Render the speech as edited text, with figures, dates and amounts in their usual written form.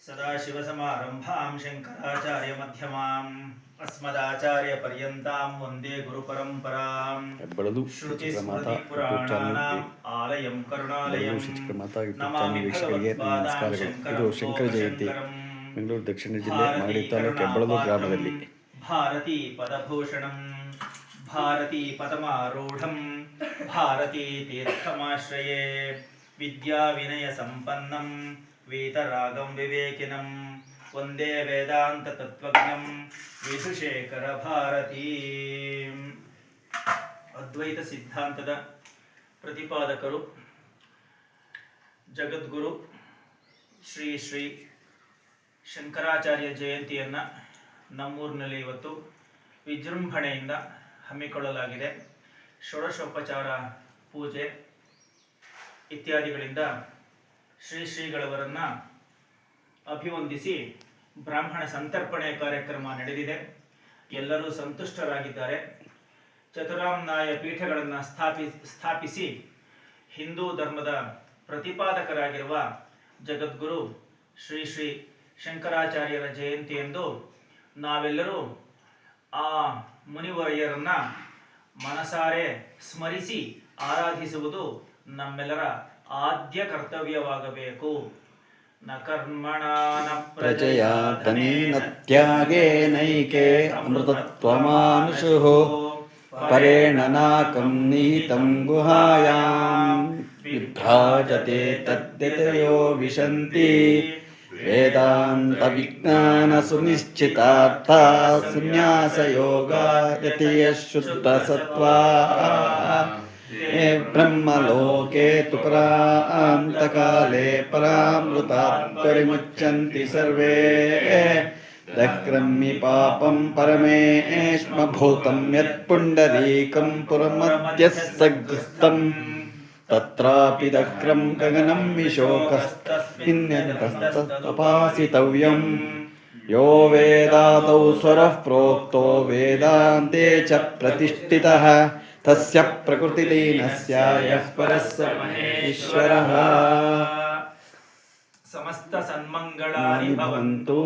सदाशिवसमारम्भां शङ्कराचार्यमध्यमाम् अस्मदाचार्यपर्यन्तां वन्दे गुरुपरम्परां श्रुतिस्मृतिपुराणानाम् आलयं करुणालयं नमामि भगवत्पादां शङ्करं ಬೆಂಗಳೂರು ದಕ್ಷಿಣ ಜಿಲ್ಲೆ ಮಾಗಡಿ ತಾಲೂಕು ಹೆಬ್ಬಳಲು ಗ್ರಾಮದಲ್ಲಿ ಭಾರತೀ ಪದಭೂಷಣಂ ಭಾರತೀ ಪದಮಾರೂಢಂ ಭಾರತೀ ತೀರ್ಥಮಾಶ್ರಯೇ ವಿದ್ಯಾ ವಿನಯ ಸಂಪನ್ನಂ वीतरागं विवेकिनं वंदे वेदांत तत्त्वज्ञं विधुशेखर भारती अद्वैत सिद्धांतದ ಪ್ರತಿಪಾದಕರು ಜಗದ್ಗುರು ಶ್ರೀ ಶ್ರೀ ಶಂಕರಾಚಾರ್ಯ ಜಯಂತಿಯನ್ನು ನಮ್ಮೂರಿನಲ್ಲಿ ಇವತ್ತು ವಿಜೃಂಭಣೆಯಿಂದ ಹಮ್ಮಿಕೊಳ್ಳಲಾಗಿದೆ. ಷೋಡಶೋಪಚಾರ ಪೂಜೆ ಇತ್ಯಾದಿಗಳಿಂದ ಶ್ರೀ ಶ್ರೀಗಳವರನ್ನು ಅಭಿವಂದಿಸಿ ಬ್ರಾಹ್ಮಣ ಸಂತರ್ಪಣೆ ಕಾರ್ಯಕ್ರಮ ನಡೆದಿದೆ. ಎಲ್ಲರೂ ಸಂತುಷ್ಟರಾಗಿದ್ದಾರೆ. ಚತುರಾಮ್ನಾಯ ಪೀಠಗಳನ್ನು ಸ್ಥಾಪಿಸಿ ಹಿಂದೂ ಧರ್ಮದ ಪ್ರತಿಪಾದಕರಾಗಿರುವ ಜಗದ್ಗುರು ಶ್ರೀ ಶ್ರೀ ಶಂಕರಾಚಾರ್ಯರ ಜಯಂತಿಯಂದು ನಾವೆಲ್ಲರೂ ಆ ಮುನಿವರ್ಯರನ್ನು ಮನಸಾರೆ ಸ್ಮರಿಸಿ ಆರಾಧಿಸುವುದು ನಮ್ಮೆಲ್ಲರ ಆದ್ಯ ಕರ್ತವ್ಯವಾಗಬೇಕು. ನ ಕರ್ಮಣ ನ ಪ್ರಜಯಾ ಧನೇನ ತ್ಯಾಗೇನೈಕೆ ಅಮೃತತ್ವಮಾನುಷುಃ ಪರೇಣ ನಾಕಂ ನಿಹಿತಂ ಗುಹಾಯಾಂ ವಿಭ್ರಾಜತೆ ತದ್ಯತಯೋ ವಿಶಂತಿ ವೇದಾಂತ ವಿಜ್ಞಾನ ಸುನಿಶ್ಚಿತಾರ್ಥ ಸನ್ಯಾಸ ಯೋಗ ಯತಿಯ ಶುದ್ಧ ಸತ್ವಾ ಬ್ರಹ್ಮಲೋಕೆ ತು ಪರಾಂತಕಾಲೇ ಪರಾಮೃತಾತ್ ಪರಿಮುಚ್ಯಂತಿ ಸರ್ವೇ ದಕ್ರಮ್ಮಿ ಪಾಪಂ ಪರಮೇಶ್ಮ ಭೂತಂ ಯತ್ ಪುಂಡರೀಕಂ ಪುರಮಧ್ಯಸ್ಥಗೃಹಸ್ಥಂ ತತ್ರಾಪಿ ದಕ್ರಂ ಗಗನಂ ವಿಶೋಕಸ್ತಸ್ಮಿನ್ಯಂತಸ್ತಪಾಸಿತವ್ಯಂ ಯೋ ವೇದಾದೌ ಸ್ವರಃ ಪ್ರೋಕ್ತೋ ವೇದಾಂತೆ ಚ ಪ್ರತಿಷ್ಠಿತಃ ತಸ್ಯ ಪ್ರಕೃತಿಲೀನಸ್ಯ ಯಃ ಪರಸ್ಸ ಮಹೇಶ್ವರಃ. ಸಮಸ್ತ ಸನ್ಮಂಗಳಾನಿ ಭವಂತು.